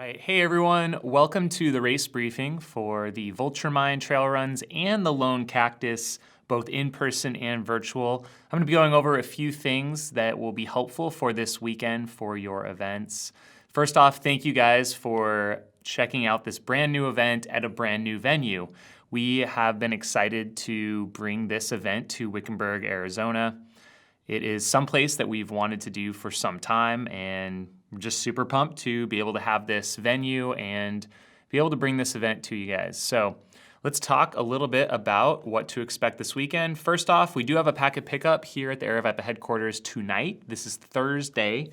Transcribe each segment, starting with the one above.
right, hey everyone, welcome to the race briefing for the Vulture Mine trail runs and the Lone Cactus, both in person and virtual. I'm gonna be going over a few things that will be helpful for this weekend for your events. First off, thank you guys for checking out this brand new event at a brand new venue. We have been excited to bring this event to Wickenburg, Arizona. It is someplace that we've wanted to do for some time, and we're just super pumped to be able to have this venue and be able to bring this event to you guys. So let's talk a little bit about what to expect this weekend. First off, we do have a packet pickup here at the Aravaipa headquarters tonight. This is Thursday,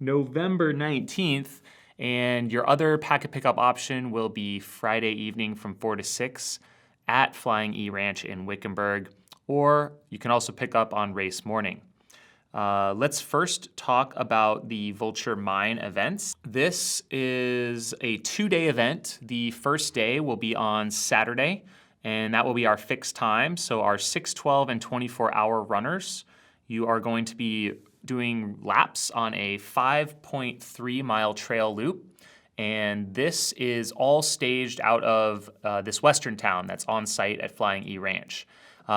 November 19th, and your other packet pickup option will be Friday evening from 4 to 6 at Flying E Ranch in Wickenburg, or you can also pick up on race morning. Let's first talk about the Vulture Mine events. This is a 2-day event. The first day will be on Saturday, and that will be our fixed time. So our 6, 12, and 24-hour runners, you are going to be doing laps on a 5.3-mile trail loop. And this is all staged out of this western town that's on site at Flying E Ranch.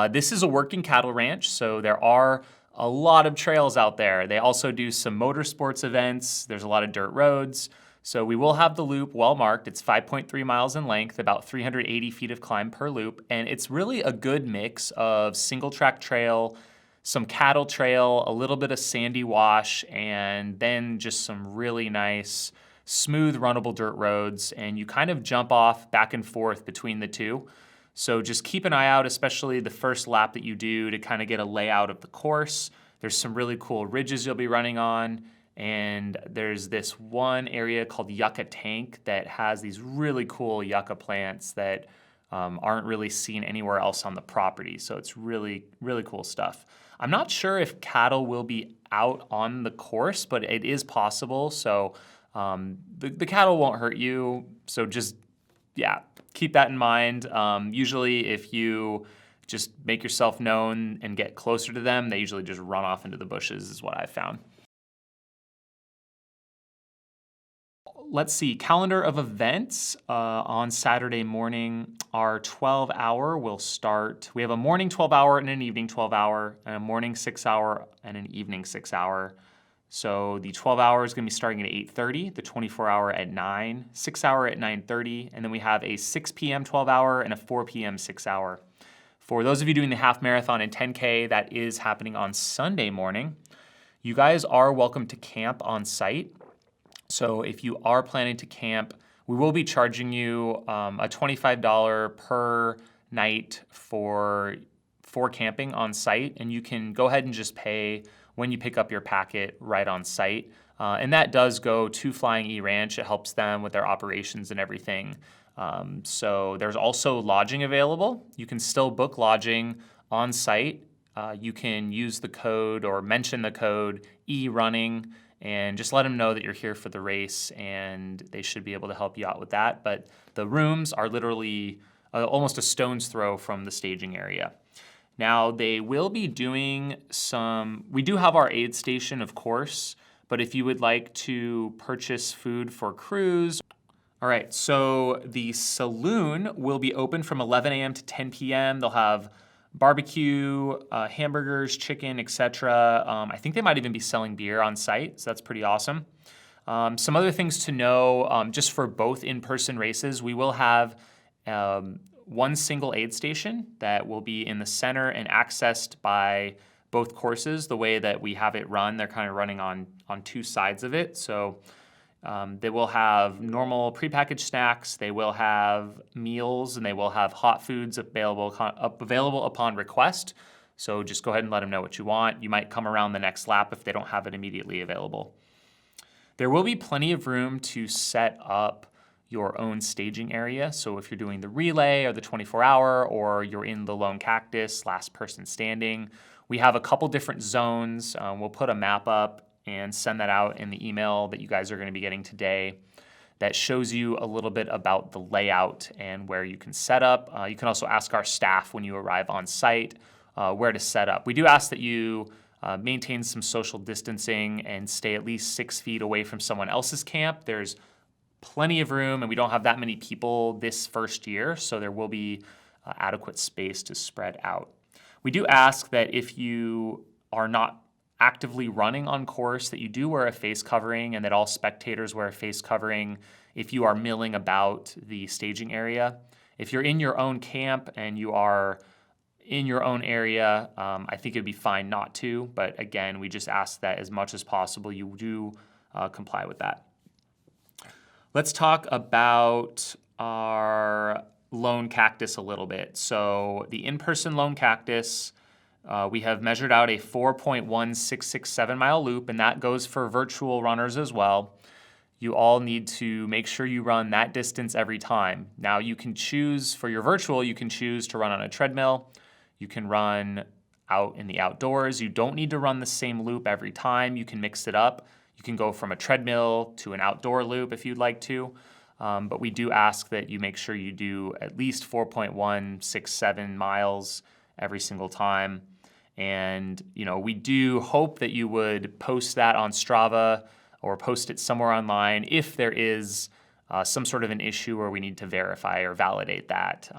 This is a working cattle ranch, so there are a lot of trails out there. They also do some motorsports events. There's a lot of dirt roads. So we will have the loop well marked. It's 5.3 miles in length, about 380 feet of climb per loop. And it's really a good mix of single track trail, some cattle trail, a little bit of sandy wash, and then just some really nice, smooth, runnable dirt roads. And you kind of jump off back and forth between the two. So just keep an eye out, especially the first lap that you do, to kind of get a layout of the course. There's some really cool ridges you'll be running on, and there's this one area called Yucca Tank that has these really cool yucca plants that aren't really seen anywhere else on the property. So it's really, really cool stuff. I'm not sure if cattle will be out on the course, but it is possible. So the cattle won't hurt you. So just, yeah, keep that in mind. Usually if you just make yourself known and get closer to them, they usually just run off into the bushes is what I've found. Let's see, calendar of events on Saturday morning. Our 12-hour will start. We have a morning 12-hour and an evening 12-hour, and a morning 6-hour and an evening 6-hour. So the 12-hour is going to be starting at 8:30, the 24-hour at 9, 6-hour at 9:30, and then we have a 6 p.m. 12-hour and a 4 p.m. 6-hour. For those of you doing the half marathon and 10K, that is happening on Sunday morning. You guys are welcome to camp on site. So if you are planning to camp, we will be charging you a $25 per night for camping on site, and you can go ahead and just pay when you pick up your packet right on site. And that does go to Flying E Ranch. It helps them with their operations and everything. So there's also lodging available. You can still book lodging on site. You can use the code or mention the code eRunning and just let them know that you're here for the race, and they should be able to help you out with that. But the rooms are literally almost a stone's throw from the staging area. Now, they will be doing we do have our aid station, of course, but if you would like to purchase food for crews. All right, so the saloon will be open from 11 a.m. to 10 p.m. They'll have barbecue, hamburgers, chicken, etc. I think they might even be selling beer on site, so that's pretty awesome. Some other things to know, just for both in-person races, we will have one single aid station that will be in the center and accessed by both courses. The way that we have it run, they're kind of running on two sides of it. So they will have normal prepackaged snacks, they will have meals, and they will have hot foods available upon request. So just go ahead and let them know what you want. You might come around the next lap if they don't have it immediately available. There will be plenty of room to set up your own staging area. So if you're doing the relay or the 24-hour, or you're in the Lone Cactus, last person standing, we have a couple different zones. We'll put a map up and send that out in the email that you guys are going to be getting today that shows you a little bit about the layout and where you can set up. You can also ask our staff when you arrive on site where to set up. We do ask that you maintain some social distancing and stay at least 6 feet away from someone else's camp. There's plenty of room, and we don't have that many people this first year, so there will be adequate space to spread out. We do ask that if you are not actively running on course, that you do wear a face covering, and that all spectators wear a face covering if you are milling about the staging area. If you're in your own camp and you are in your own area, I think it'd be fine not to, but again, we just ask that as much as possible you do comply with that. Let's talk about our lone cactus a little bit. So the in-person lone cactus, we have measured out a 4.1667 mile loop, and that goes for virtual runners as well. You all need to make sure you run that distance every time. Now you can choose, for your virtual, you can choose to run on a treadmill. You can run out in the outdoors. You don't need to run the same loop every time. You can mix it up. You can go from a treadmill to an outdoor loop if you'd like to. But we do ask that you make sure you do at least 4.167 miles every single time. And we do hope that you would post that on Strava or post it somewhere online if there is some sort of an issue where we need to verify or validate that.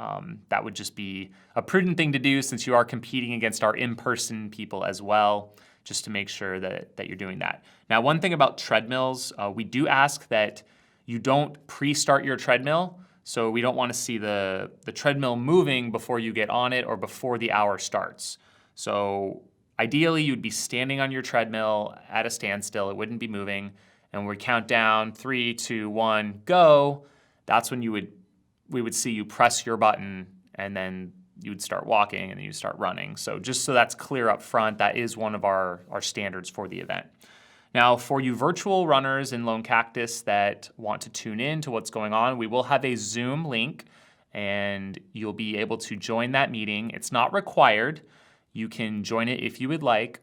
That would just be a prudent thing to do since you are competing against our in-person people as well, just to make sure that you're doing that. Now, one thing about treadmills, we do ask that you don't pre-start your treadmill. So we don't want to see the treadmill moving before you get on it or before the hour starts. So ideally, you'd be standing on your treadmill at a standstill. It wouldn't be moving. And we count down 3, 2, 1, go. That's when we would see you press your button, and then you would start walking and then you'd start running. So just so that's clear up front, that is one of our standards for the event. Now, for you virtual runners in Lone Cactus that want to tune in to what's going on, we will have a Zoom link, and you'll be able to join that meeting. It's not required. You can join it if you would like,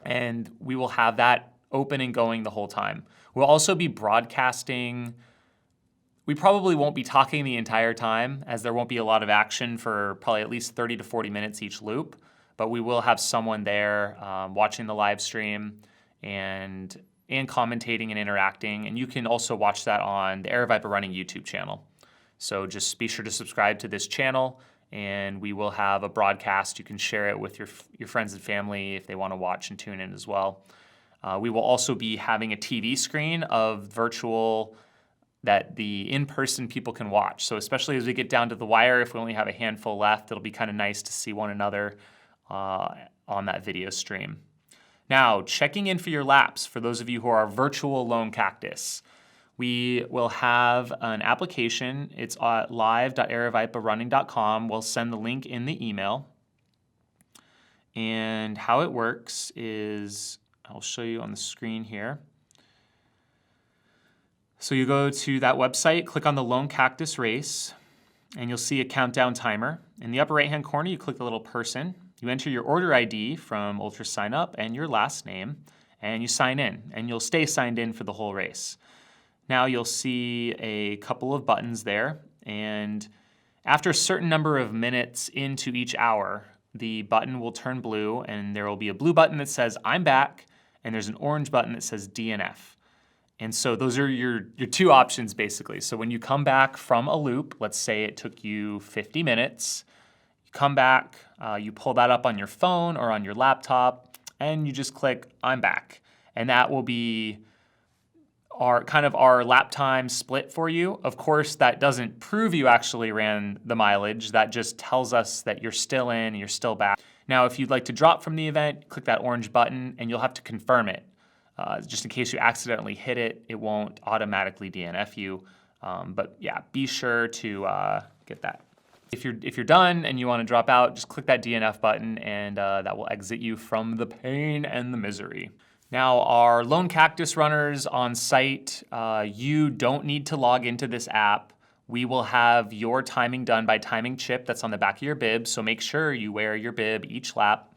and we will have that open and going the whole time. We'll also be broadcasting. We probably won't be talking the entire time, as there won't be a lot of action for probably at least 30 to 40 minutes each loop, but we will have someone there watching the live stream and commentating and interacting, and you can also watch that on the Aravaipa Running YouTube channel. So just be sure to subscribe to this channel, and we will have a broadcast. You can share it with your friends and family if they want to watch and tune in as well. We will also be having a TV screen of virtual that the in-person people can watch. So especially as we get down to the wire, if we only have a handful left, it'll be kind of nice to see one another on that video stream. Now, checking in for your laps for those of you who are virtual Lone Cactus. We will have an application. It's at live.aravaiparunning.com. We'll send the link in the email. And how it works is, I'll show you on the screen here. So you go to that website, click on the Lone Cactus race, and you'll see a countdown timer. In the upper right-hand corner, you click the little person. You enter your order ID from Ultra Sign Up and your last name, and you sign in, and you'll stay signed in for the whole race. Now you'll see a couple of buttons there, and after a certain number of minutes into each hour, the button will turn blue, and there will be a blue button that says, I'm back, and there's an orange button that says DNF. And so those are your two options, basically. So when you come back from a loop, let's say it took you 50 minutes, you come back, you pull that up on your phone or on your laptop, and you just click, I'm back. And that will be our lap time split for you. Of course, that doesn't prove you actually ran the mileage. That just tells us that you're still in, you're still back. Now, if you'd like to drop from the event, click that orange button, and you'll have to confirm it. Just in case you accidentally hit it, it won't automatically DNF you. But yeah, be sure to get that. If you're done and you want to drop out, just click that DNF button, and that will exit you from the pain and the misery. Now, our Lone Cactus runners on site, you don't need to log into this app. We will have your timing done by timing chip that's on the back of your bib, so make sure you wear your bib each lap.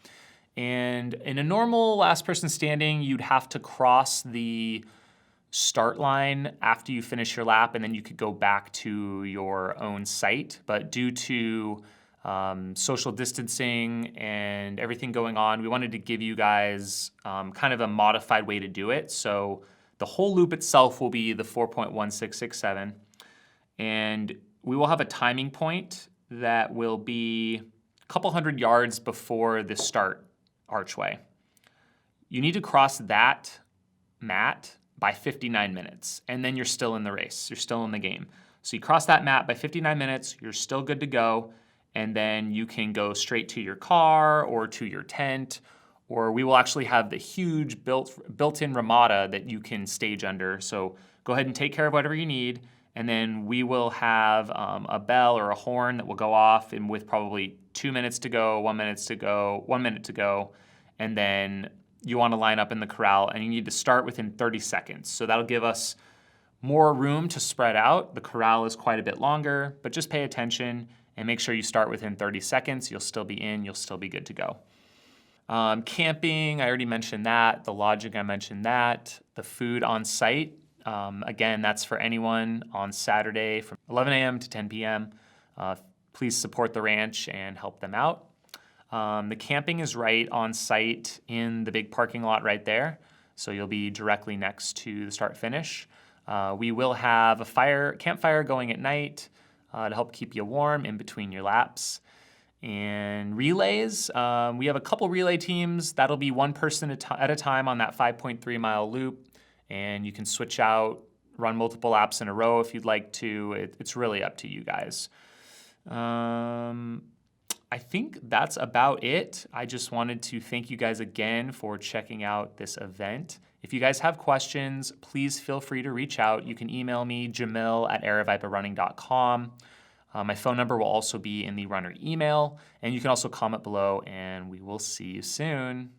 And in a normal last person standing, you'd have to cross the start line after you finish your lap, and then you could go back to your own site. But due to social distancing and everything going on, we wanted to give you guys kind of a modified way to do it. So The whole loop itself will be the 4.1667, and we will have a timing point that will be a couple hundred yards before the start archway. You need to cross that mat by 59 minutes, and then you're still in the race. You're still in the game. So you cross that mat by 59 minutes, you're still good to go, and then you can go straight to your car or to your tent, or we will actually have the huge built-in ramada that you can stage under. So go ahead and take care of whatever you need, and then we will have a bell or a horn that will go off, and with probably 2 minutes to go, 1 minute to go, 1 minute to go, and then you want to line up in the corral, and you need to start within 30 seconds. So that'll give us more room to spread out. The corral is quite a bit longer, but just pay attention and make sure you start within 30 seconds. You'll still be in, you'll still be good to go. Camping, I already mentioned that. The lodging, I mentioned that. The food on site, again, that's for anyone on Saturday from 11 a.m. to 10 p.m. Please support the ranch and help them out. The camping is right on site in the big parking lot right there, so you'll be directly next to the start finish. We will have a campfire going at night to help keep you warm in between your laps. And relays, we have a couple relay teams. That'll be one person at a time on that 5.3 mile loop, and you can switch out, run multiple laps in a row if you'd like to. It's really up to you guys. I think that's about it. I just wanted to thank you guys again for checking out this event. If you guys have questions, please feel free to reach out. You can email me, jamil@aravaiparunning.com. My phone number will also be in the runner email, and you can also comment below, and we will see you soon.